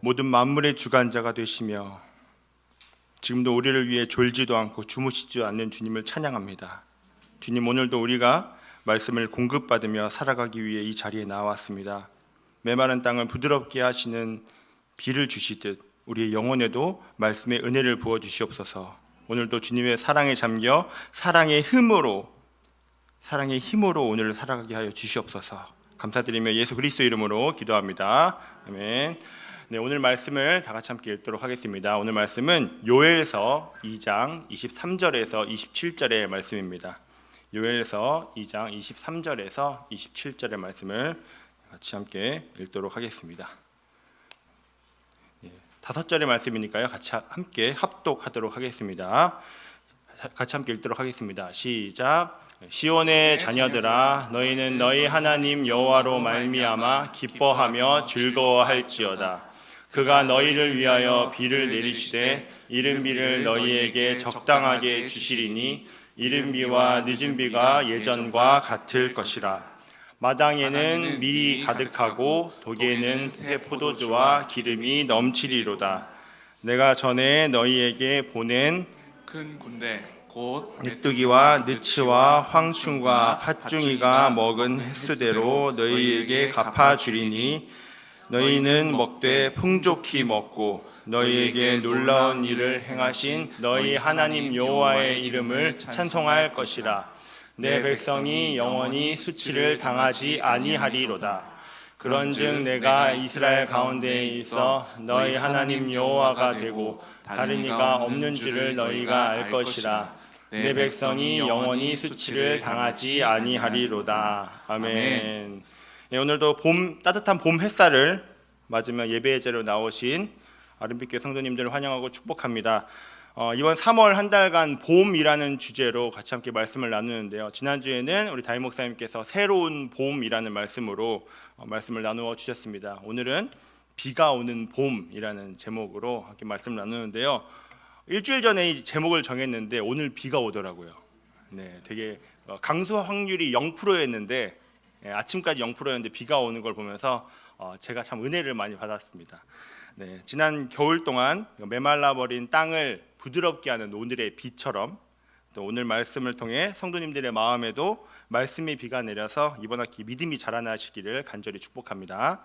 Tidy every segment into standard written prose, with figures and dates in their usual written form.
모든 만물의 주관자가 되시며 지금도 우리를 위해 졸지도 않고 주무시지도 않는 주님을 찬양합니다. 주님, 오늘도 우리가 말씀을 공급받으며 살아가기 위해 이 자리에 나왔습니다. 메마른 땅을 부드럽게 하시는 비를 주시듯 우리의 영혼에도 말씀의 은혜를 부어 주시옵소서. 오늘도 주님의 사랑에 잠겨 사랑의 힘으로 오늘을 살아가게 하여 주시옵소서. 감사드리며 예수 그리스도 이름으로 기도합니다. 아멘. 네, 오늘 말씀을 다 같이 함께 읽도록 하겠습니다. 오늘 말씀은 요엘서 2장 23절에서 27절의 말씀입니다. 요엘서 2장 23절에서 27절의 말씀을 같이 함께 읽도록 하겠습니다. 5절의 말씀이니까요. 같이 함께 합독하도록 하겠습니다. 같이 함께 읽도록 하겠습니다. 시작. 시온의 자녀들아, 너희는 너희 하나님 여호와로 말미암아 기뻐하며 즐거워할지어다. 그가 너희를 위하여 비를 내리시되 이른 비를 너희에게 적당하게 주시리니 이른 비와 늦은 비가 예전과 같을 것이라. 마당에는 밀이 가득하고 독에는 새 포도주와 기름이 넘치리로다. 내가 전에 너희에게 보낸 큰 군대 곧 메뚜기와 느치와 황충과 팥중이가 먹은 횟수대로 너희에게 갚아주리니 너희는 먹되 풍족히 먹고 너희에게 놀라운 일을 행하신 너희 하나님 여호와의 이름을 찬송할 것이라. 내 백성이 영원히 수치를 당하지 아니하리로다. 그런즉 내가 이스라엘 가운데에 있어 너희 하나님 여호와가 되고 다른 이가 없는 줄을 너희가 알 것이라. 내 백성이 영원히 수치를 당하지 아니하리로다. 아멘. 네, 오늘도 따뜻한 봄 햇살을 맞으며 예배의 자리로 나오신 아름빛교회 성도님들을 환영하고 축복합니다. 이번 3월 한 달간 봄이라는 주제로 같이 함께 말씀을 나누는데요. 지난주에는 우리 담임 목사님께서 새로운 봄이라는 말씀으로 말씀을 나누어 주셨습니다. 오늘은 비가 오는 봄이라는 제목으로 함께 말씀을 나누는데요. 일주일 전에 이 제목을 정했는데 오늘 비가 오더라고요. 네, 되게 강수 확률이 0%였는데 아침까지 0%였는데 비가 오는 걸 보면서 제가 참 은혜를 많이 받았습니다. 네, 지난 겨울 동안 메말라 버린 땅을 부드럽게 하는 오늘의 비처럼 또 오늘 말씀을 통해 성도님들의 마음에도 말씀의 비가 내려서 이번 학기 믿음이 자라나시기를 간절히 축복합니다.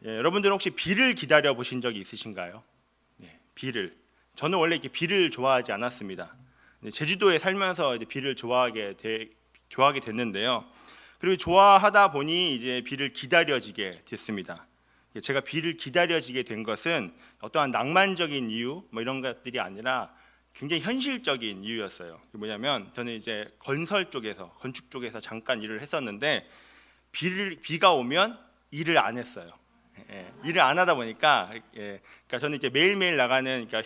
여러분들은 혹시 비를 기다려 보신 적이 있으신가요? 네, 비를. 저는 원래 이렇게 비를 좋아하지 않았습니다. 제주도에 살면서 이제 비를 좋아하게 됐는데요. 그리고 좋아하다 보니 이제 비를 기다려지게 됐습니다. 제가 비를 기다려지게 된 것은 어떠한 낭만적인 이유 이런 것들이 아니라 굉장히 현실적인 이유였어요. 뭐냐면 저는 이제 건축 쪽에서 잠깐 일을 했었는데 비가 오면 일을 안 했어요. 일을 안 하다 보니까 그러니까 저는 이제 매일매일 나가는 그러니까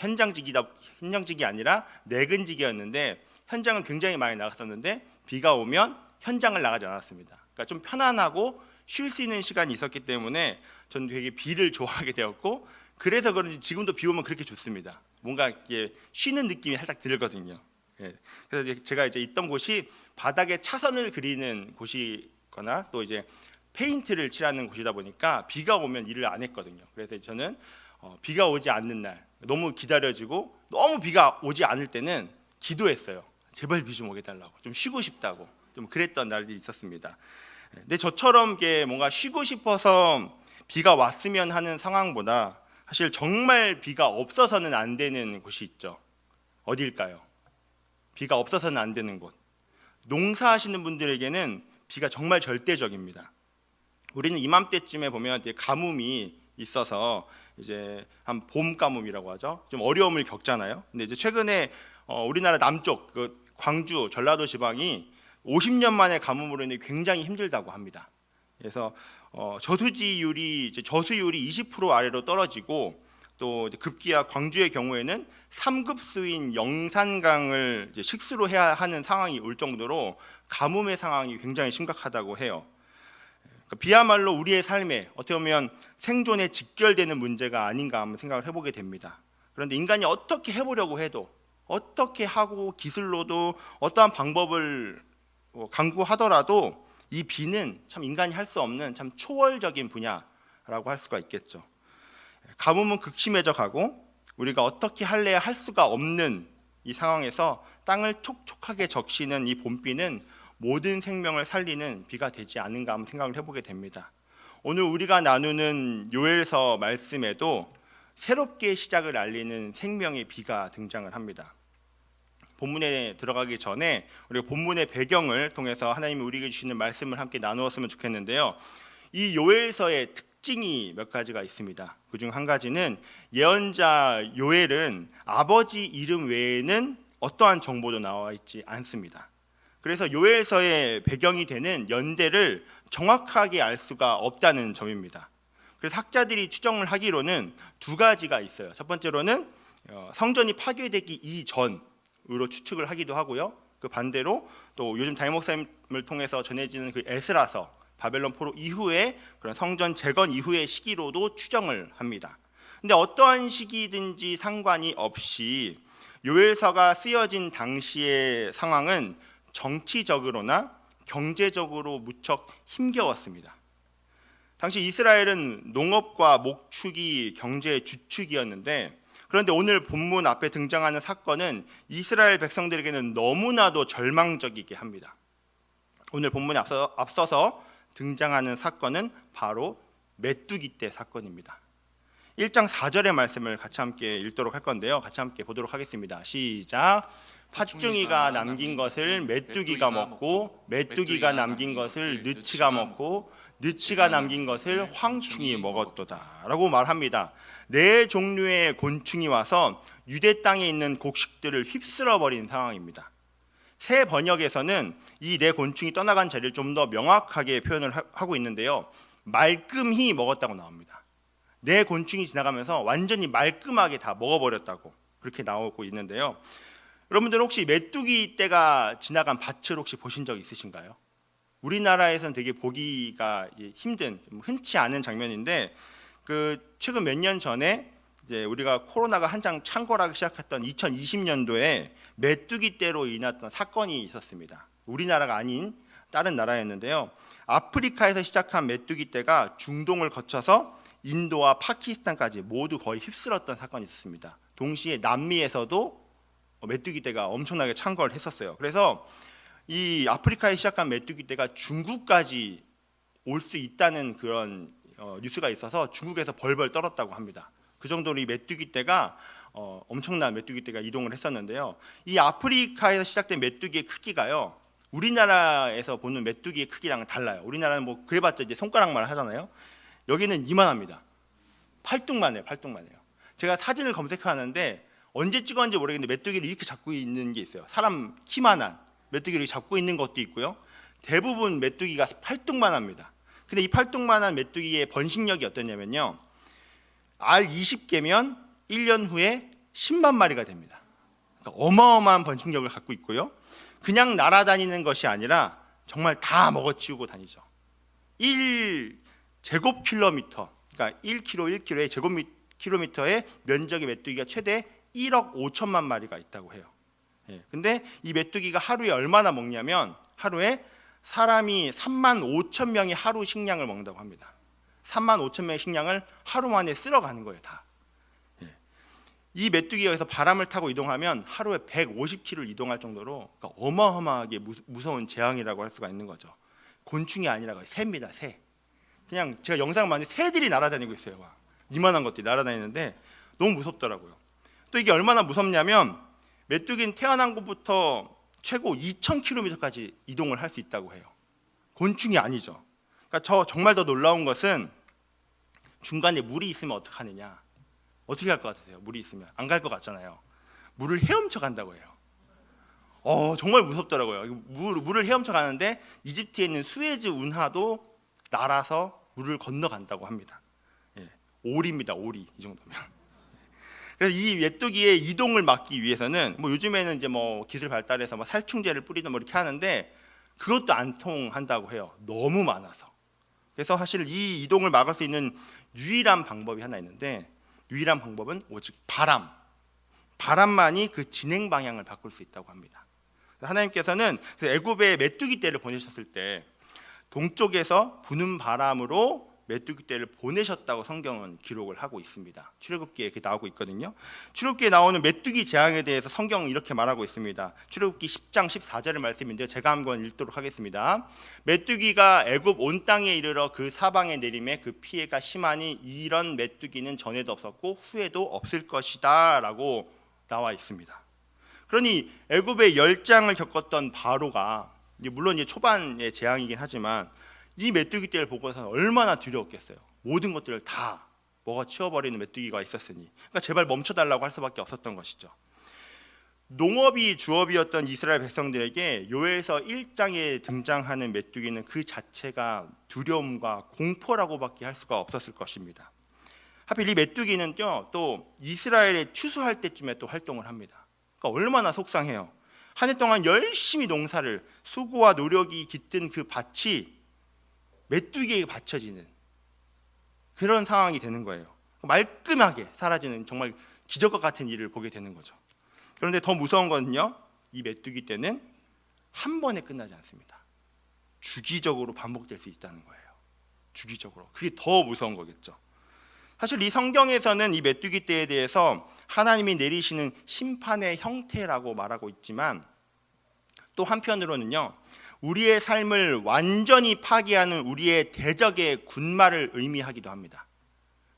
현장직이 아니라 내근직이었는데 현장은 굉장히 많이 나갔었는데 비가 오면 현장을 나가지 않았습니다. 그러니까 좀 편안하고 쉴 수 있는 시간이 있었기 때문에 저는 되게 비를 좋아하게 되었고 그래서 그런지 지금도 비 오면 그렇게 좋습니다. 뭔가 쉬는 느낌이 살짝 들거든요. 그래서 제가 이제 있던 곳이 바닥에 차선을 그리는 곳이거나 또 이제 페인트를 칠하는 곳이다 보니까 비가 오면 일을 안 했거든요. 그래서 저는 비가 오지 않는 날 너무 기다려지고 너무 비가 오지 않을 때는 기도했어요. 제발 비 좀 오게 달라고, 좀 쉬고 싶다고, 좀 그랬던 날들이 있었습니다. 근데 저처럼 뭔가 쉬고 싶어서 비가 왔으면 하는 상황보다 사실 정말 비가 없어서는 안 되는 곳이 있죠. 어디일까요? 비가 없어서는 안 되는 곳. 농사하시는 분들에게는 비가 정말 절대적입니다. 우리는 이맘때쯤에 보면 가뭄이 있어서 이제 한 봄 가뭄이라고 하죠. 좀 어려움을 겪잖아요. 근데 이제 최근에 우리나라 남쪽 광주, 전라도 지방이 50년 만에 가뭄으로 인해 굉장히 힘들다고 합니다. 그래서 저수율이 20% 아래로 떨어지고 또 급기야 광주의 경우에는 3급수인 영산강을 식수로 해야 하는 상황이 올 정도로 가뭄의 상황이 굉장히 심각하다고 해요. 비야말로 우리의 삶에 어떻게 보면 생존에 직결되는 문제가 아닌가 한번 생각을 해보게 됩니다. 그런데 인간이 어떻게 해보려고 해도 어떻게 하고 기술로도 어떠한 방법을 강구하더라도 이 비는 참 인간이 할 수 없는 참 초월적인 분야라고 할 수가 있겠죠. 가뭄은 극심해져 가고 우리가 어떻게 할래야 할 수가 없는 이 상황에서 땅을 촉촉하게 적시는 이 봄비는 모든 생명을 살리는 비가 되지 않은가 한번 생각을 해보게 됩니다. 오늘 우리가 나누는 요엘서 말씀에도 새롭게 시작을 알리는 생명의 비가 등장을 합니다. 본문에 들어가기 전에 우리가 본문의 배경을 통해서 하나님이 우리에게 주시는 말씀을 함께 나누었으면 좋겠는데요. 이 요엘서의 특징이 몇 가지가 있습니다. 그중 한 가지는 예언자 요엘은 아버지 이름 외에는 어떠한 정보도 나와 있지 않습니다. 그래서 요엘서의 배경이 되는 연대를 정확하게 알 수가 없다는 점입니다. 그래서 학자들이 추정을 하기로는 두 가지가 있어요. 첫 번째로는 성전이 파괴되기 이전으로 추측을 하기도 하고요. 그 반대로 또 요즘 담임 목사님을 통해서 전해지는 그 에스라서 바벨론 포로 이후에 그런 성전 재건 이후의 시기로도 추정을 합니다. 근데 어떠한 시기든지 상관이 없이 요엘서가 쓰여진 당시의 상황은 정치적으로나 경제적으로 무척 힘겨웠습니다. 당시 이스라엘은 농업과 목축이 경제의 주축이었는데, 그런데 오늘 본문 앞에 등장하는 사건은 이스라엘 백성들에게는 너무나도 절망적이게 합니다. 오늘 본문에 앞서서 등장하는 사건은 바로 메뚜기 떼 사건입니다. 1장 4절의 말씀을 같이 함께 읽도록 할 건데요. 같이 함께 보도록 하겠습니다. 시작. 팥중이가 남긴 것을 메뚜기가 먹고 메뚜기가 남긴 것을 느치가 먹고 느치가 남긴 것을 황충이 먹었도다 라고 말합니다. 네 종류의 곤충이 와서 유대 땅에 있는 곡식들을 휩쓸어버린 상황입니다. 새 번역에서는 이 네 곤충이 떠나간 자리를 좀 더 명확하게 표현을 하고 있는데요. 말끔히 먹었다고 나옵니다. 네 곤충이 지나가면서 완전히 말끔하게 다 먹어버렸다고 그렇게 나오고 있는데요. 여러분들 혹시 메뚜기 떼가 지나간 밭을 혹시 보신 적 있으신가요? 우리나라에서는 되게 보기가 힘든, 흔치 않은 장면인데, 그 최근 몇 년 전에 이제 우리가 코로나가 한창 창궐하기 시작했던 2020년도에 메뚜기 떼로 인했던 사건이 있었습니다. 우리나라가 아닌 다른 나라였는데요. 아프리카에서 시작한 메뚜기 떼가 중동을 거쳐서 인도와 파키스탄까지 모두 거의 휩쓸었던 사건이 있었습니다. 동시에 남미에서도 메뚜기 떼가 엄청나게 창궐했었어요. 그래서 이 아프리카에 시작한 메뚜기 떼가 중국까지 올 수 있다는 그런 뉴스가 있어서 중국에서 벌벌 떨었다고 합니다. 그 정도로 이 메뚜기 떼가 엄청난 메뚜기 떼가 이동을 했었는데요. 이 아프리카에서 시작된 메뚜기의 크기가요, 우리나라에서 보는 메뚜기의 크기랑은 달라요. 우리나라는 뭐 그래봤자 이제 손가락만 하잖아요. 여기는 이만합니다. 팔뚝만 해요. 팔뚝만 해요. 제가 사진을 검색하는데 언제 찍었는지 모르겠는데 메뚜기를 이렇게 잡고 있는 게 있어요. 사람 키만한 메뚜기를 잡고 있는 것도 있고요. 대부분 메뚜기가 팔뚝만 합니다. 근데 이 팔뚝만한 메뚜기의 번식력이 어떠냐면요, 알 20개면 1년 후에 10만 마리가 됩니다. 그러니까 어마어마한 번식력을 갖고 있고요. 그냥 날아다니는 것이 아니라 정말 다 먹어치우고 다니죠. 1제곱킬로미터, 그러니까 1km의 제곱킬로미터의 면적의 메뚜기가 최대 1억 5천만 마리가 있다고 해요. 근데 이 메뚜기가 하루에 얼마나 먹냐면 하루에 사람이 3만 5천 명이 하루 식량을 먹는다고 합니다. 3만 5천 명의 식량을 하루 만에 쓸어가는 거예요, 다. 이 메뚜기가 여기서 바람을 타고 이동하면 하루에 150km를 이동할 정도로, 그러니까 어마어마하게 무서운 재앙이라고 할 수가 있는 거죠. 곤충이 아니라 새입니다, 새. 그냥 제가 영상 많이 새들이 날아다니고 있어요. 막. 이만한 것들이 날아다니는데 너무 무섭더라고요. 또 이게 얼마나 무섭냐면 메뚜기는 태어난 곳부터 최고 2,000km까지 이동을 할 수 있다고 해요. 곤충이 아니죠. 그러니까 정말 더 놀라운 것은 중간에 물이 있으면 어떡하느냐. 어떻게 할 것 같으세요? 물이 있으면 안 갈 것 같잖아요. 물을 헤엄쳐 간다고 해요. 정말 무섭더라고요. 물을 헤엄쳐 가는데 이집트에 있는 수에즈 운하도 날아서 물을 건너간다고 합니다. 오리입니다, 오리. 이 정도면. 그래서 이 메뚜기의 이동을 막기 위해서는 뭐 요즘에는 이제 뭐 기술 발달해서 뭐 살충제를 뿌리든 뭐 이렇게 하는데 그것도 안 통한다고 해요. 너무 많아서. 그래서 사실 이 이동을 막을 수 있는 유일한 방법이 하나 있는데, 유일한 방법은 오직 바람만이 그 진행 방향을 바꿀 수 있다고 합니다. 하나님께서는 애굽에 메뚜기 떼를 보내셨을 때 동쪽에서 부는 바람으로 메뚜기 떼를 보내셨다고 성경은 기록을 하고 있습니다. 출애굽기에 이렇게 나오고 있거든요. 출애굽기에 나오는 메뚜기 재앙에 대해서 성경은 이렇게 말하고 있습니다. 출애굽기 10장 14절의 말씀인데요. 제가 한번 읽도록 하겠습니다. 메뚜기가 애굽 온 땅에 이르러 그 사방에 내림에 그 피해가 심하니 이런 메뚜기는 전에도 없었고 후에도 없을 것이다 라고 나와 있습니다. 그러니 애굽의 열장을 겪었던 바로가 물론 이제 초반의 재앙이긴 하지만 이 메뚜기 떼를 보고서는 얼마나 두려웠겠어요. 모든 것들을 다 먹어 치워버리는 메뚜기가 있었으니, 그러니까 제발 멈춰달라고 할 수밖에 없었던 것이죠. 농업이 주업이었던 이스라엘 백성들에게 요엘서 1장에 등장하는 메뚜기는 그 자체가 두려움과 공포라고밖에 할 수가 없었을 것입니다. 하필 이 메뚜기는요, 또 이스라엘에 추수할 때쯤에 또 활동을 합니다. 그러니까 얼마나 속상해요. 한 해 동안 열심히 농사를 수고와 노력이 깃든 그 밭이 메뚜기에게 바쳐지는 그런 상황이 되는 거예요. 말끔하게 사라지는 정말 기적과 같은 일을 보게 되는 거죠. 그런데 더 무서운 건요, 이 메뚜기 떼는 한 번에 끝나지 않습니다. 주기적으로 반복될 수 있다는 거예요. 주기적으로. 그게 더 무서운 거겠죠. 사실 이 성경에서는 이 메뚜기 떼에 대해서 하나님이 내리시는 심판의 형태라고 말하고 있지만, 또 한편으로는요, 우리의 삶을 완전히 파괴하는 우리의 대적의 군마를 의미하기도 합니다.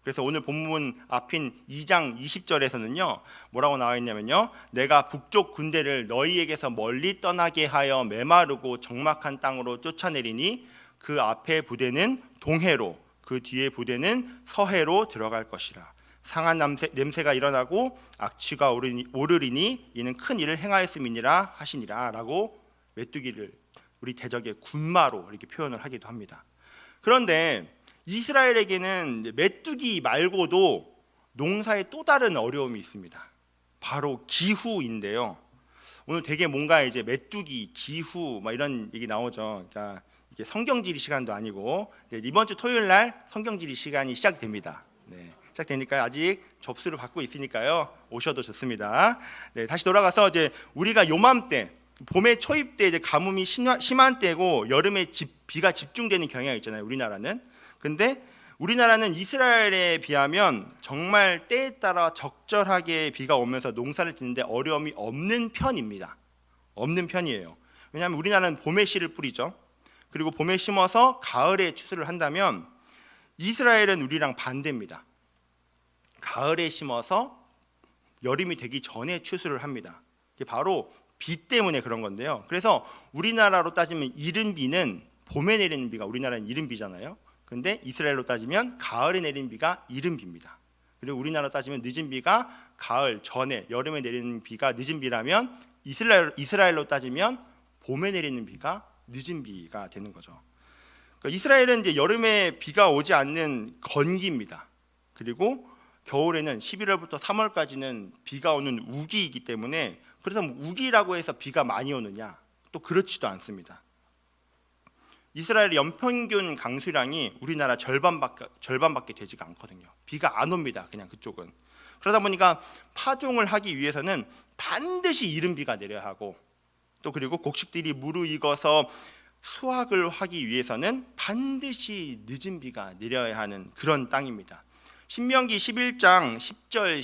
그래서 오늘 본문 앞인 2장 20절에서는요 뭐라고 나와 있냐면요, 내가 북쪽 군대를 너희에게서 멀리 떠나게 하여 메마르고 적막한 땅으로 쫓아내리니 그 앞에 부대는 동해로 그 뒤에 부대는 서해로 들어갈 것이라. 상한 냄새가 일어나고 악취가 오르리니 이는 큰 일을 행하였음이니라 하시니라 라고 메뚜기를 우리 대적의 군마로 이렇게 표현을 하기도 합니다. 그런데 이스라엘에게는 메뚜기 말고도 농사에 또 다른 어려움이 있습니다. 바로 기후인데요. 오늘 되게 뭔가 이제 메뚜기, 기후 막 이런 얘기 나오죠. 그러니까 이게 성경지리 시간도 아니고 이번 주 토요일 날 성경지리 시간이 시작됩니다. 네, 시작되니까 아직 접수를 받고 있으니까요. 오셔도 좋습니다. 네, 다시 돌아가서 이제 우리가 요맘때 봄의 초입 때 이제 가뭄이 심한 때고 여름에 비가 집중되는 경향이 있잖아요. 우리나라는. 근데 우리나라는 이스라엘에 비하면 정말 때에 따라 적절하게 비가 오면서 농사를 짓는데 어려움이 없는 편입니다. 없는 편이에요. 왜냐하면 우리나라는 봄에 씨를 뿌리죠. 그리고 봄에 심어서 가을에 추수를 한다면 이스라엘은 우리랑 반대입니다. 가을에 심어서 여름이 되기 전에 추수를 합니다. 이게 바로 비 때문에 그런 건데요. 그래서 우리나라로 따지면 이른 비는 봄에 내리는 비가 우리나라는 이른 비잖아요. 근데 이스라엘로 따지면 가을에 내리는 비가 이른 비입니다. 그리고 우리나라로 따지면 늦은 비가 가을 전에 여름에 내리는 비가 늦은 비라면 이스라엘로 따지면 봄에 내리는 비가 늦은 비가 되는 거죠. 그러니까 이스라엘은 이제 여름에 비가 오지 않는 건기입니다. 그리고 겨울에는 11월부터 3월까지는 비가 오는 우기이기 때문에, 그래서 우기라고 해서 비가 많이 오느냐? 또 그렇지도 않습니다. 이스라엘의 연평균 강수량이 우리나라 절반밖에 되지가 않거든요. 비가 안 옵니다. 그냥 그쪽은. 그러다 보니까 파종을 하기 위해서는 반드시 이른 비가 내려야 하고, 또 그리고 곡식들이 무르익어서 수확을 하기 위해서는 반드시 늦은 비가 내려야 하는 그런 땅입니다. 신명기 11장 10절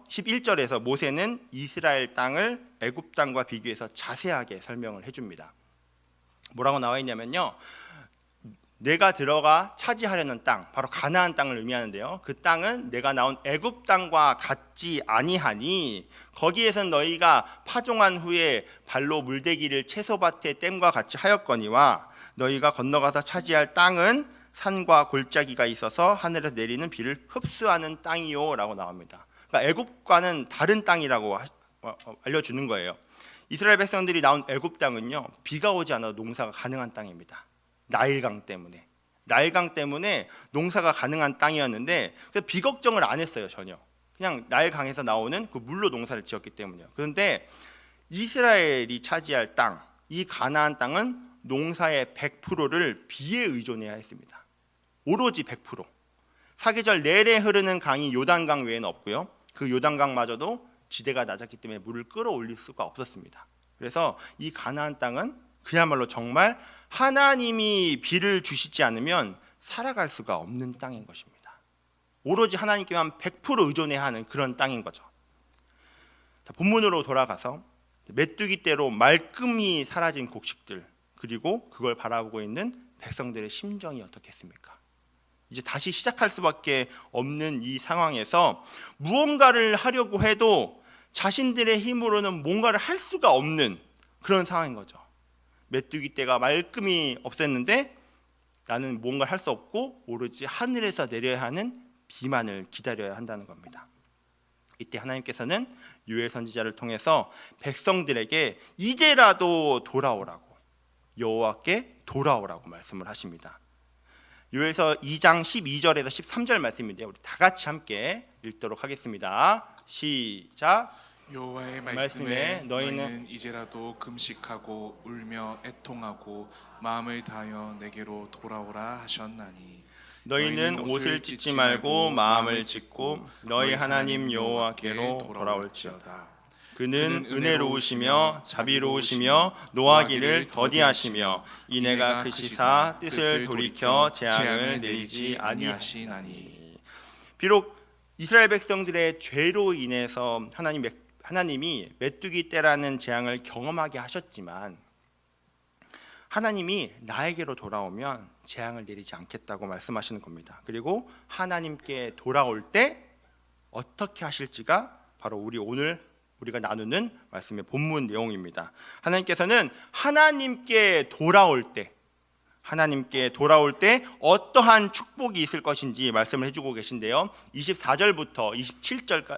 11절에서 모세는 이스라엘 땅을 애굽 땅과 비교해서 자세하게 설명을 해줍니다. 뭐라고 나와 있냐면요, 내가 들어가 차지하려는 땅, 바로 가나안 땅을 의미하는데요, 그 땅은 내가 나온 애굽 땅과 같지 아니하니 거기에선 너희가 파종한 후에 발로 물대기를 채소밭의 댐과 같이 하였거니와 너희가 건너가서 차지할 땅은 산과 골짜기가 있어서 하늘에서 내리는 비를 흡수하는 땅이요 라고 나옵니다. 그러니까 애굽과는 다른 땅이라고 알려주는 거예요. 이스라엘 백성들이 나온 애굽 땅은요, 비가 오지 않아도 농사가 가능한 땅입니다. 나일강 때문에 농사가 가능한 땅이었는데 비 걱정을 안 했어요. 전혀. 그냥 나일강에서 나오는 그 물로 농사를 지었기 때문이에요. 그런데 이스라엘이 차지할 땅, 이 가나안 땅은 농사의 100%를 비에 의존해야 했습니다. 오로지 100%. 사계절 내내 흐르는 강이 요단강 외에는 없고요. 그 요단강마저도 지대가 낮았기 때문에 물을 끌어올릴 수가 없었습니다. 그래서 이 가나안 땅은 그야말로 정말 하나님이 비를 주시지 않으면 살아갈 수가 없는 땅인 것입니다. 오로지 하나님께만 100% 의존해야 하는 그런 땅인 거죠. 자, 본문으로 돌아가서 메뚜기 떼로 말끔히 사라진 곡식들, 그리고 그걸 바라보고 있는 백성들의 심정이 어떻겠습니까? 이제 다시 시작할 수밖에 없는 이 상황에서 무언가를 하려고 해도 자신들의 힘으로는 뭔가를 할 수가 없는 그런 상황인 거죠. 메뚜기 떼가 말끔히 없앴는데 나는 뭔가를 할 수 없고 오로지 하늘에서 내려야 하는 비만을 기다려야 한다는 겁니다. 이때 하나님께서는 요엘 선지자를 통해서 백성들에게 이제라도 돌아오라고, 여호와께 돌아오라고 말씀을 하십니다. 요엘서 2장 12절에서 13절 말씀인데요. 우리 다 같이 함께 읽도록 하겠습니다. 시작. 여호와의 말씀에 말씀에 너희는 너희는 이제라도 금식하고 울며 애통하고 마음을 다하여 내게로 돌아오라 하셨나니 너희는 옷을 찢지 말고 마음을 찢고 너희 하나님 여호와께로 돌아올지어다. 그는 은혜로우시며 자비로우시며 노하기를 더디하시며 이내가 크시사 뜻을 돌이켜 재앙을 내리지 아니하시나니. 비록 이스라엘 백성들의 죄로 인해서 하나님이 메뚜기 떼라는 재앙을 경험하게 하셨지만 하나님이 나에게로 돌아오면 재앙을 내리지 않겠다고 말씀하시는 겁니다. 그리고 하나님께 돌아올 때 어떻게 하실지가 바로 우리가 나누는 말씀의 본문 내용입니다. 하나님께서는 하나님께 돌아올 때 어떠한 축복이 있을 것인지 말씀을 해주고 계신데요. 24절부터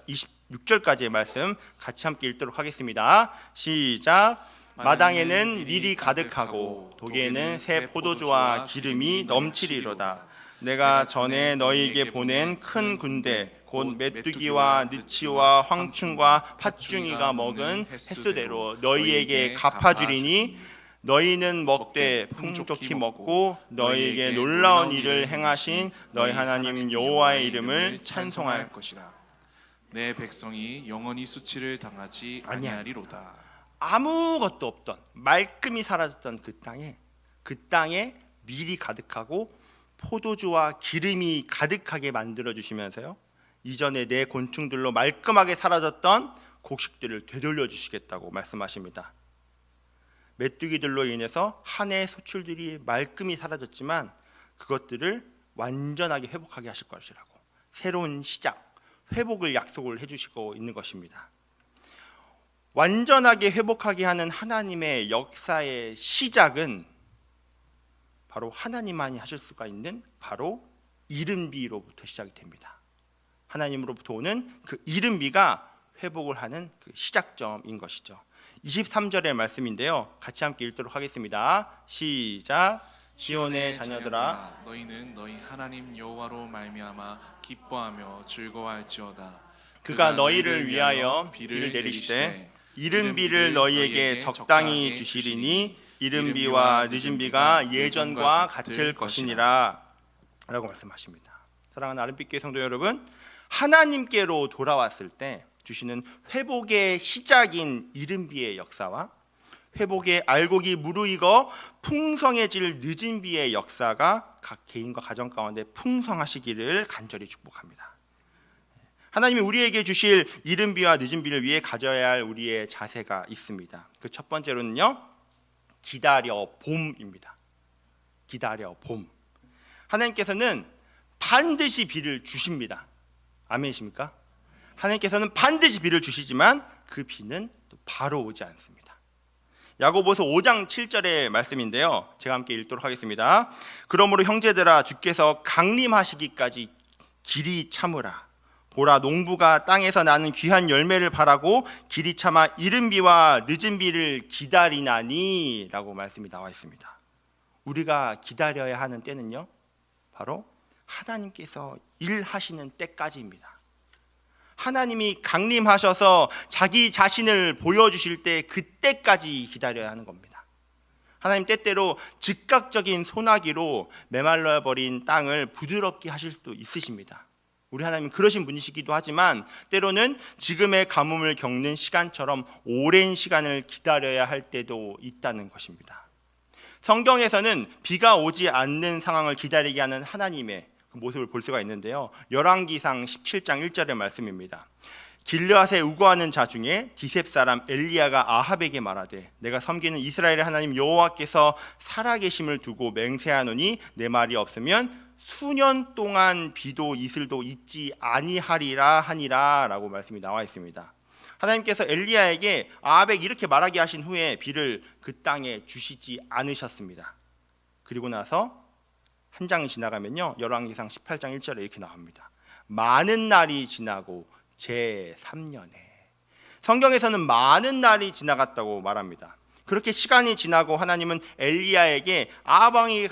26절까지의 말씀 같이 함께 읽도록 하겠습니다. 시작. 마당에는 밀이 가득하고 독에는 새 포도주와 기름이 넘치리로다. 내가 전에 너희에게 보낸 큰 군대 곧 메뚜기와 느치와 황충과 팥중이가 먹은 횟수대로 너희에게 갚아주리니 너희는 먹되 풍족히 먹고 너희에게 놀라운 일을 행하신 너희 하나님 여호와의 이름을 찬송할 것이라. 내 백성이 영원히 수치를 당하지 아니하리로다. 아무것도 없던 말끔히 사라졌던 그 땅에 밀이 가득하고 포도주와 기름이 가득하게 만들어 주시면서요, 이전에 내 곤충들로 말끔하게 사라졌던 곡식들을 되돌려 주시겠다고 말씀하십니다. 메뚜기들로 인해서 한 해의 소출들이 말끔히 사라졌지만 그것들을 완전하게 회복하게 하실 것이라고, 새로운 시작, 회복을 약속을 해주시고 있는 것입니다. 완전하게 회복하게 하는 하나님의 역사의 시작은 바로 하나님만이 하실 수가 있는 바로 이른비로부터 시작이 됩니다. 하나님으로부터 오는 그 이른비가 회복을 하는 그 시작점인 것이죠. 23절의 말씀인데요. 같이 함께 읽도록 하겠습니다. 시작. 시온의 자녀들아, 너희는 너희 하나님 여호와로 말미암아 기뻐하며 즐거워할지어다. 그가 너희를 위하여 비를 내리시되 이른 비를 너희에게 적당히 주시리니 이른 비와 늦은 비가 예전과 같을 것이니라 라고 말씀하십니다. 사랑하는 아름빛교회 성도 여러분, 하나님께로 돌아왔을 때 주시는 회복의 시작인 이른 비의 역사와 회복의 알곡이 무르익어 풍성해질 늦은 비의 역사가 각 개인과 가정 가운데 풍성하시기를 간절히 축복합니다. 하나님이 우리에게 주실 이른 비와 늦은 비를 위해 가져야 할 우리의 자세가 있습니다. 그 첫 번째로는요, 기다려 봄입니다. 기다려 봄. 하나님께서는 반드시 비를 주십니다. 아멘이십니까? 하나님께서는 반드시 비를 주시지만 그 비는 또 바로 오지 않습니다. 야고보서 5장 7절의 말씀인데요. 제가 함께 읽도록 하겠습니다. 그러므로 형제들아, 주께서 강림하시기까지 길이 참으라. 보라, 농부가 땅에서 나는 귀한 열매를 바라고 길이 참아 이른 비와 늦은 비를 기다리나니 라고 말씀이 나와 있습니다. 우리가 기다려야 하는 때는요, 바로 하나님께서 일하시는 때까지입니다. 하나님이 강림하셔서 자기 자신을 보여주실 때 그때까지 기다려야 하는 겁니다. 하나님 때때로 즉각적인 소나기로 메말라버린 땅을 부드럽게 하실 수도 있으십니다. 우리 하나님은 그러신 분이시기도 하지만 때로는 지금의 가뭄을 겪는 시간처럼 오랜 시간을 기다려야 할 때도 있다는 것입니다. 성경에서는 비가 오지 않는 상황을 기다리게 하는 하나님의 그 모습을 볼 수가 있는데요. 열왕기상 17장 1절의 말씀입니다. 길르앗에 우거하는 자 중에 디셉 사람 엘리야가 아합에게 말하되 내가 섬기는 이스라엘의 하나님 여호와께서 살아계심을 두고 맹세하노니 내 말이 없으면 수년 동안 비도 이슬도 있지 아니하리라 하니라 라고 말씀이 나와 있습니다. 하나님께서 엘리야에게 아합에게 이렇게 말하게 하신 후에 비를 그 땅에 주시지 않으셨습니다. 그리고 나서 한 장이 지나가면요, 열왕기상 18장 1절에 이렇게 나옵니다. 많은 날이 지나고 제3년에. 성경에서는 많은 날이 지나갔다고 말합니다. 그렇게 시간이 지나고 하나님은 엘리야에게 아합 왕에게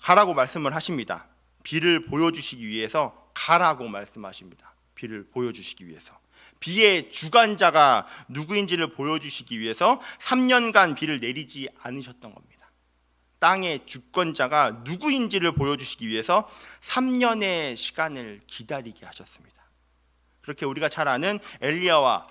가라고 말씀을 하십니다. 비를 보여주시기 위해서 가라고 말씀하십니다. 비를 보여주시기 위해서. 비의 주관자가 누구인지를 보여주시기 위해서 3년간 비를 내리지 않으셨던 겁니다. 땅의 주권자가 누구인지를 보여주시기 위해서 3년의 시간을 기다리게 하셨습니다. 그렇게 우리가 잘 아는 엘리야와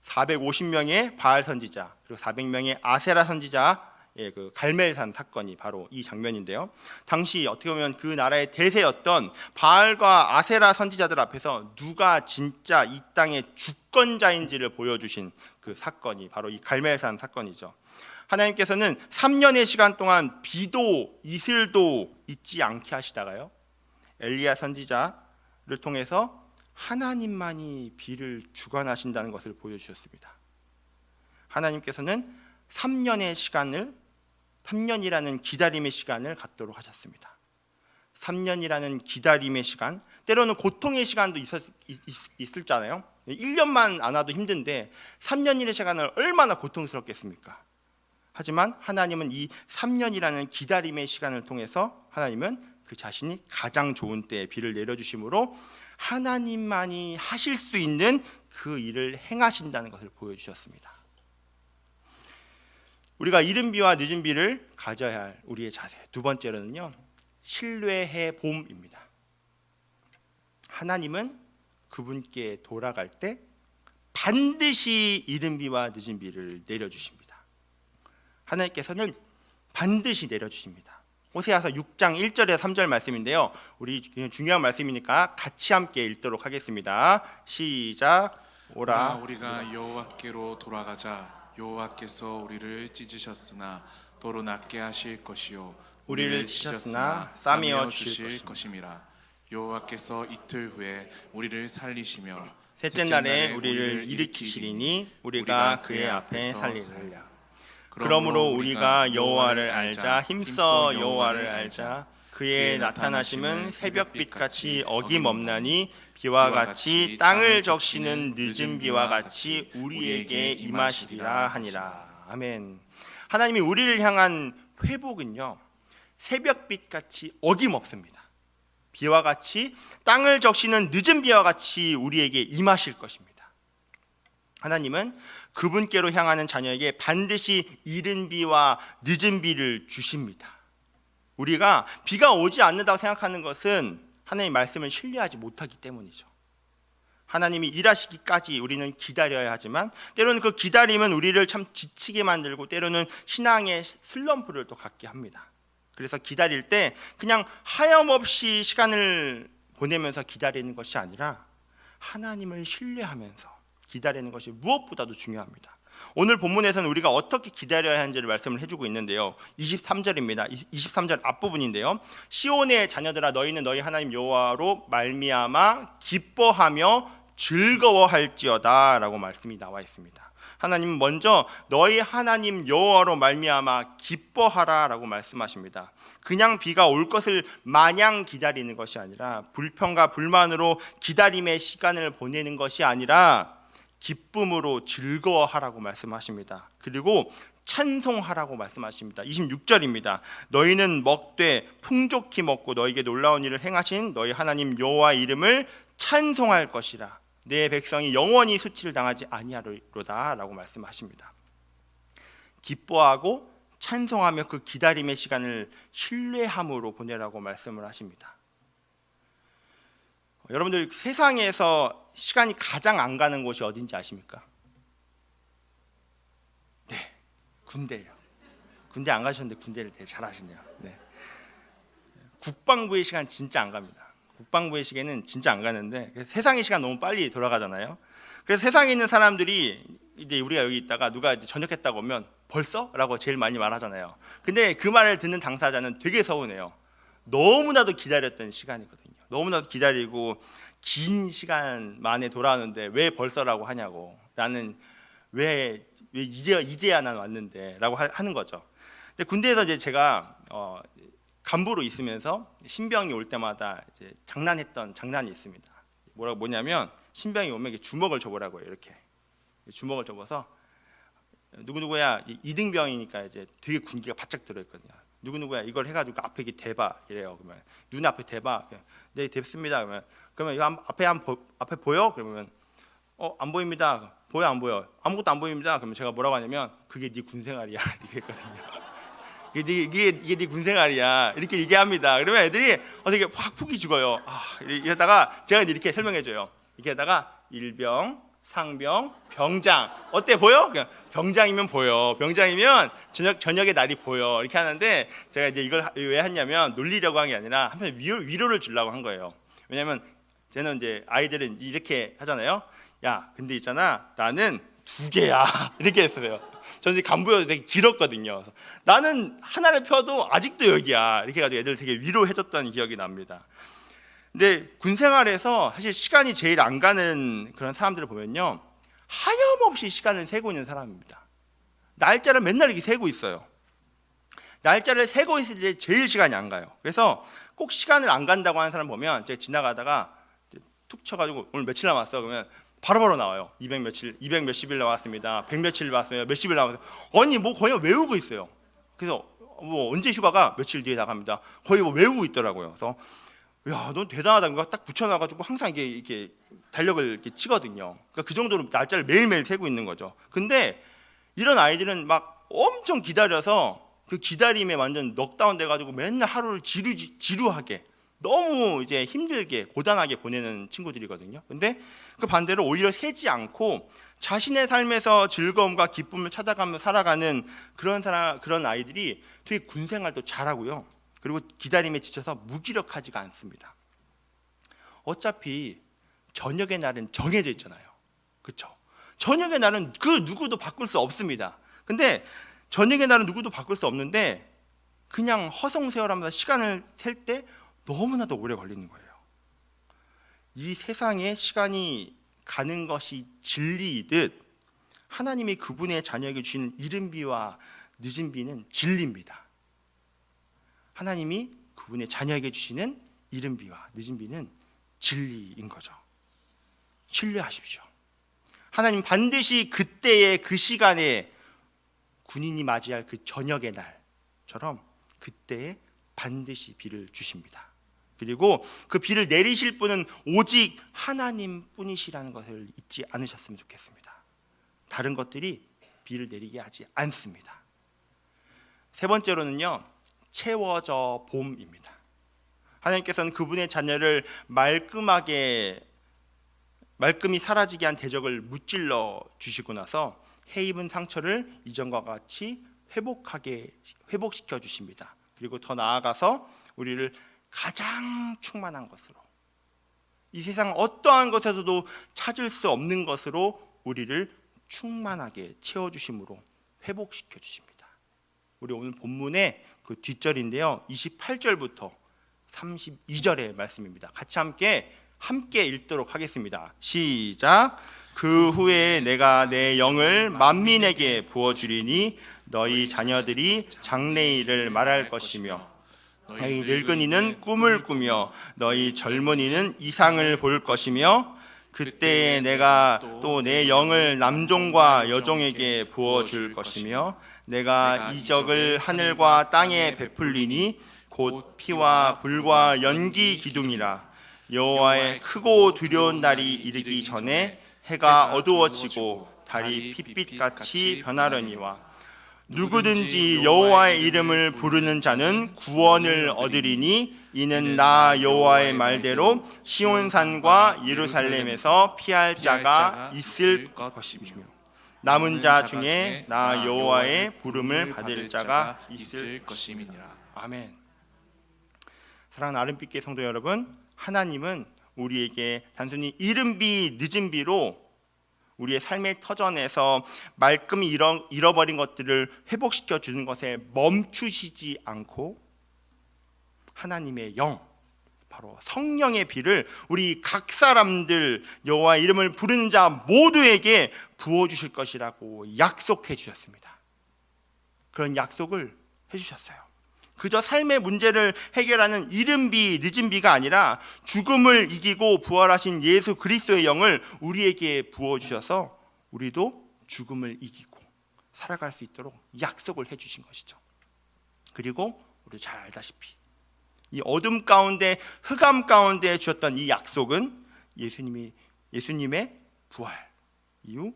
450명의 바알 선지자 그리고 400명의 아세라 선지자의 그 갈멜산 사건이 바로 이 장면인데요. 당시 어떻게 보면 그 나라의 대세였던 바알과 아세라 선지자들 앞에서 누가 진짜 이 땅의 주권자인지를 보여주신 그 사건이 바로 이 갈멜산 사건이죠. 하나님께서는 3년의 시간 동안 비도 이슬도 있지 않게 하시다가요, 엘리야 선지자를 통해서 하나님만이 비를 주관하신다는 것을 보여주셨습니다. 하나님께서는 3년이라는 기다림의 시간을 갖도록 하셨습니다. 3년이라는 기다림의 시간, 때로는 고통의 시간도 있을잖아요. 1년만 안 와도 힘든데 3년이라는 시간을 얼마나 고통스럽겠습니까? 하지만 하나님은 이 3년이라는 기다림의 시간을 통해서 하나님은 그 자신이 가장 좋은 때에 비를 내려주심으로 하나님만이 하실 수 있는 그 일을 행하신다는 것을 보여주셨습니다. 우리가 이른 비와 늦은 비를 가져야 할 우리의 자세, 두 번째로는요, 신뢰해 봄입니다. 하나님은 그분께 돌아갈 때 반드시 이른 비와 늦은 비를 내려주십니다. 하나님께서는 반드시 내려주십니다. 호세아서 6장 1절에 3절 말씀인데요, 우리 중요한 말씀이니까 같이 함께 읽도록 하겠습니다. 시작. 오라 우리가 여호와께로 돌아가자. 여호와께서 우리를 찢으셨으나 도로 낫게 하실 것이요 우리를 치셨으나 싸매어 주실 것임이라. 여호와께서 이틀 후에 우리를 살리시며 셋째 날에 우리를 일으키시리니 우리가 그의 앞에 살리리라. 그러므로 우리가 여호와를 알자, 힘써 여호와를 알자. 그의 나타나심은 새벽빛같이 어김없나니 비와 같이 땅을 적시는 늦은 비와 같이 우리에게 임하시리라 하니라. 아멘. 하나님이 우리를 향한 회복은요, 새벽빛같이 어김없습니다. 비와 같이 땅을 적시는 늦은 비와 같이 우리에게 임하실 것입니다. 하나님은 그분께로 향하는 자녀에게 반드시 이른 비와 늦은 비를 주십니다. 우리가 비가 오지 않는다고 생각하는 것은 하나님의 말씀을 신뢰하지 못하기 때문이죠. 하나님이 일하시기까지 우리는 기다려야 하지만 때로는 그 기다림은 우리를 참 지치게 만들고 때로는 신앙의 슬럼프를 또 갖게 합니다. 그래서 기다릴 때 그냥 하염없이 시간을 보내면서 기다리는 것이 아니라 하나님을 신뢰하면서 기다리는 것이 무엇보다도 중요합니다. 오늘 본문에서는 우리가 어떻게 기다려야 하는지를 말씀을 해주고 있는데요, 23절입니다. 23절 앞부분인데요, 시온의 자녀들아 너희는 너희 하나님 여호와로 말미암아 기뻐하며 즐거워할지어다 라고 말씀이 나와 있습니다. 하나님은 먼저 너희 하나님 여호와로 말미암아 기뻐하라 라고 말씀하십니다. 그냥 비가 올 것을 마냥 기다리는 것이 아니라 불평과 불만으로 기다림의 시간을 보내는 것이 아니라 기쁨으로 즐거워하라고 말씀하십니다. 그리고 찬송하라고 말씀하십니다. 26절입니다. 너희는 먹되 풍족히 먹고 너희에게 놀라운 일을 행하신 너희 하나님 여호와 이름을 찬송할 것이라. 내 백성이 영원히 수치를 당하지 아니하리로다 라고 말씀하십니다. 기뻐하고 찬송하며 그 기다림의 시간을 신뢰함으로 보내라고 말씀을 하십니다. 여러분들 세상에서 시간이 가장 안 가는 곳이 어딘지 아십니까? 네, 군대예요. 군대 안 가셨는데 군대를 되게 잘하시네요. 네. 국방부의 시간 진짜 안 갑니다. 국방부의 시계는 진짜 안 가는데 세상의 시간 너무 빨리 돌아가잖아요. 그래서 세상에 있는 사람들이 이제 우리가 여기 있다가 누가 이제 전역했다고 하면 벌써?라고 제일 많이 말하잖아요. 근데 그 말을 듣는 당사자는 되게 서운해요. 너무나도 기다렸던 시간이거든요. 너무나도 기다리고 긴 시간 만에 돌아오는데 왜 벌써라고 하냐고. 나는 왜 이제야 난 왔는데라고 하는 거죠. 근데 군대에서 이제 제가 간부로 있으면서 신병이 올 때마다 이제 장난했던 장난이 있습니다. 뭐냐면 신병이 오면 주먹을 줘보라고 해요. 이렇게 주먹을 줘봐서 누구누구야, 이등병이니까 이제 되게 군기가 바짝 들어있거든요. 누구누구야, 이걸 해가지고 앞에 이렇게 대봐 이래요. 그러면 눈 앞에 대봐. 네, 댔습니다. 그러면 이거 앞에 보여? 그러면 안 보입니다. 보여 안 보여? 아무것도 안 보입니다. 그러면 제가 뭐라고 하냐면 그게 네 군생활이야 이렇게 했거든요. 이게 네 군생활이야 이렇게 얘기합니다. 그러면 애들이 되게 확 푹이 죽어요. 이러다가 제가 이렇게 설명해줘요. 이렇게 하다가 일병, 상병, 병장 어때 보여? 그냥 병장이면 보여. 병장이면 저녁에 날이 보여. 이렇게 하는데 제가 이제 이걸 왜 했냐면 놀리려고 한 게 아니라 한편 위로를 주려고 한 거예요. 왜냐면 쟤는 이제 아이들은 이렇게 하잖아요. 야, 근데 있잖아, 나는 2개야 이렇게 했어요. 저는 이제 간부여도 되게 길었거든요. 나는 하나를 펴도 아직도 여기야 이렇게 해가지고 애들 되게 위로해줬던 기억이 납니다. 근데 군 생활에서 사실 시간이 제일 안 가는 그런 사람들을 보면요, 하염없이 시간을 세고 있는 사람입니다. 날짜를 맨날 이렇게 세고 있어요. 날짜를 세고 있을 때 제일 시간이 안 가요. 그래서 꼭 시간을 안 간다고 하는 사람 보면 제가 지나가다가 툭 쳐가지고 오늘 며칠 남았어 그러면 바로바로 나와요. 200 몇십일 나왔습니다. 100 며칠 나왔어요. 몇십일 나왔어요. 아니 뭐 거의 외우고 있어요. 그래서 뭐 언제 휴가가 며칠 뒤에 나갑니다. 거의 뭐 외우고 있더라고요. 그래서 야, 넌 대단하다. 이거 딱 붙여놔가지고 항상 이게 달력을 이렇게 치거든요. 그러니까 그 정도로 날짜를 매일매일 세고 있는 거죠. 근데 이런 아이들은 막 엄청 기다려서 그 기다림에 완전 넉다운 돼가지고 맨날 하루를 지루하게 너무 이제 힘들게 고단하게 보내는 친구들이거든요. 근데 그 반대로 오히려 세지 않고 자신의 삶에서 즐거움과 기쁨을 찾아가며 살아가는 그런 아이들이 되게 군 생활도 잘하고요. 그리고 기다림에 지쳐서 무기력하지가 않습니다. 어차피 저녁의 날은 정해져 있잖아요. 그렇죠? 저녁의 날은 그 누구도 바꿀 수 없습니다. 근데 저녁의 날은 누구도 바꿀 수 없는데 그냥 허송세월하면서 시간을 셀 때 너무나도 오래 걸리는 거예요. 이 세상에 시간이 가는 것이 진리이듯 하나님이 그분의 자녀에게 주시는 이른 비와 늦은 비는 진리입니다. 하나님이 그분의 자녀에게 주시는 이른 비와 늦은 비는 진리인 거죠. 신뢰하십시오. 하나님 반드시 그때의 그 시간에 군인이 맞이할 그 저녁의 날처럼 그때에 반드시 비를 주십니다. 그리고 그 비를 내리실 분은 오직 하나님 뿐이시라는 것을 잊지 않으셨으면 좋겠습니다. 다른 것들이 비를 내리게 하지 않습니다. 세 번째로는요, 채워져 봄입니다. 하나님께서는 그분의 자녀를 말끔히 사라지게 한 대적을 무찔러 주시고 나서 해 입은 상처를 이전과 같이 회복시켜 주십니다. 그리고 더 나아가서 우리를 가장 충만한 것으로, 이 세상 어떠한 것에서도 찾을 수 없는 것으로 우리를 충만하게 채워주심으로 회복시켜 주십니다. 우리 오늘 본문의 그 뒷절인데요, 28절부터 32절의 말씀입니다. 같이 함께 읽도록 하겠습니다. 시작. 그 후에 내가 내 영을 만민에게 부어주리니 너희 자녀들이 장래일을 말할 것이며 너희 늙은이는 꿈을 꾸며 너희 젊은이는 이상을 볼 것이며 그때에 내가 또 내 영을 남종과 여종에게 부어줄 것이며 내가 이적을 하늘과 땅에 베풀리니 곧 피와 불과 연기 기둥이라. 여호와의 크고 두려운 날이 이르기 전에 해가 어두워지고 달이 핏빛같이 변하려니와 누구든지 여호와의 이름을 부르는 자는 구원을 얻으리니 이는 나 여호와의 말대로 시온산과 예루살렘에서 피할 자가 있을 것이며 남은 자 중에 나 여호와의 부름을 받을 자가 있을 것임이니라. 아멘. 사랑하는 아름빛교회 성도 여러분, 하나님은 우리에게 단순히 이른비 늦은비로 우리의 삶의 터전에서 말끔히 잃어버린 것들을 회복시켜 주는 것에 멈추시지 않고 하나님의 영, 바로 성령의 비를 우리 각 사람들 여호와의 이름을 부르는 자 모두에게 부어주실 것이라고 약속해 주셨습니다. 그런 약속을 해주셨어요. 그저 삶의 문제를 해결하는 이른비 늦은비가 아니라 죽음을 이기고 부활하신 예수 그리스도의 영을 우리에게 부어주셔서 우리도 죽음을 이기고 살아갈 수 있도록 약속을 해주신 것이죠. 그리고 우리 잘 알다시피 이 어둠 가운데 흑암 가운데 주셨던 이 약속은 예수님의 부활 이후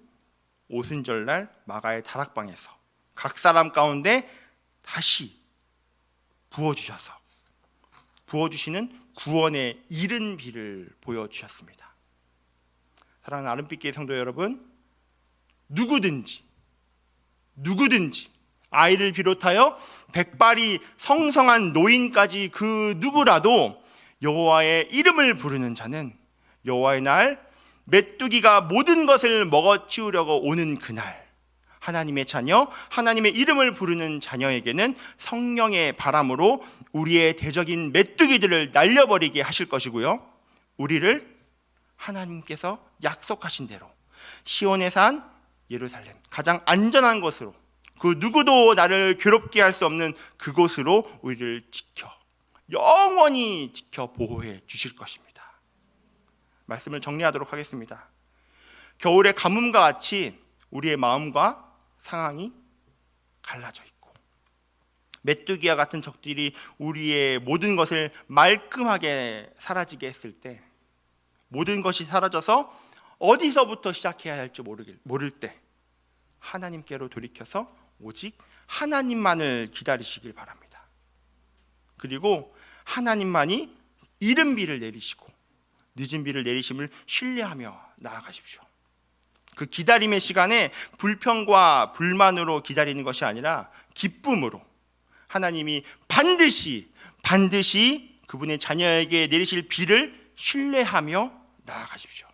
오순절날 마가의 다락방에서 각 사람 가운데 다시 부어주시는 구원의 이른 비를 보여주셨습니다. 사랑하는 아름빛교회 성도 여러분, 누구든지 아이를 비롯하여 백발이 성성한 노인까지 그 누구라도 여호와의 이름을 부르는 자는 여호와의 날 메뚜기가 모든 것을 먹어치우려고 오는 그날 하나님의 자녀, 하나님의 이름을 부르는 자녀에게는 성령의 바람으로 우리의 대적인 메뚜기들을 날려버리게 하실 것이고요, 우리를 하나님께서 약속하신 대로 시온의 산 예루살렘, 가장 안전한 곳으로, 그 누구도 나를 괴롭게 할 수 없는 그곳으로 우리를 영원히 지켜 보호해 주실 것입니다. 말씀을 정리하도록 하겠습니다. 겨울의 가뭄과 같이 우리의 마음과 상황이 갈라져 있고 메뚜기와 같은 적들이 우리의 모든 것을 말끔하게 사라지게 했을 때, 모든 것이 사라져서 어디서부터 시작해야 할지 모를 때 하나님께로 돌이켜서 오직 하나님만을 기다리시길 바랍니다. 그리고 하나님만이 이른 비를 내리시고 늦은 비를 내리심을 신뢰하며 나아가십시오. 그 기다림의 시간에 불평과 불만으로 기다리는 것이 아니라 기쁨으로 하나님이 반드시 그분의 자녀에게 내리실 비를 신뢰하며 나아가십시오.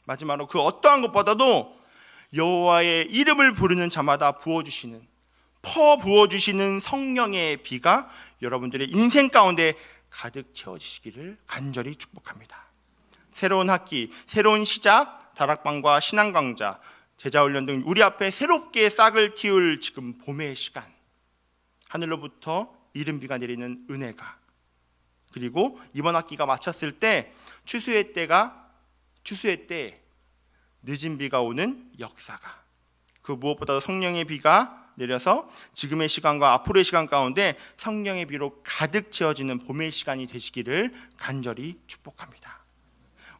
마지막으로 그 어떠한 것보다도 여호와의 이름을 부르는 자마다 부어주시는 성령의 비가 여러분들의 인생 가운데 가득 채워지시기를 간절히 축복합니다. 새로운 학기, 새로운 시작, 다락방과 신앙강좌, 제자훈련 등 우리 앞에 새롭게 싹을 틔울 지금 봄의 시간, 하늘로부터 이른 비가 내리는 은혜가, 그리고 이번 학기가 마쳤을 때 추수의 때 늦은 비가 오는 역사가, 그 무엇보다도 성령의 비가 내려서 지금의 시간과 앞으로의 시간 가운데 성령의 비로 가득 채워지는 봄의 시간이 되시기를 간절히 축복합니다.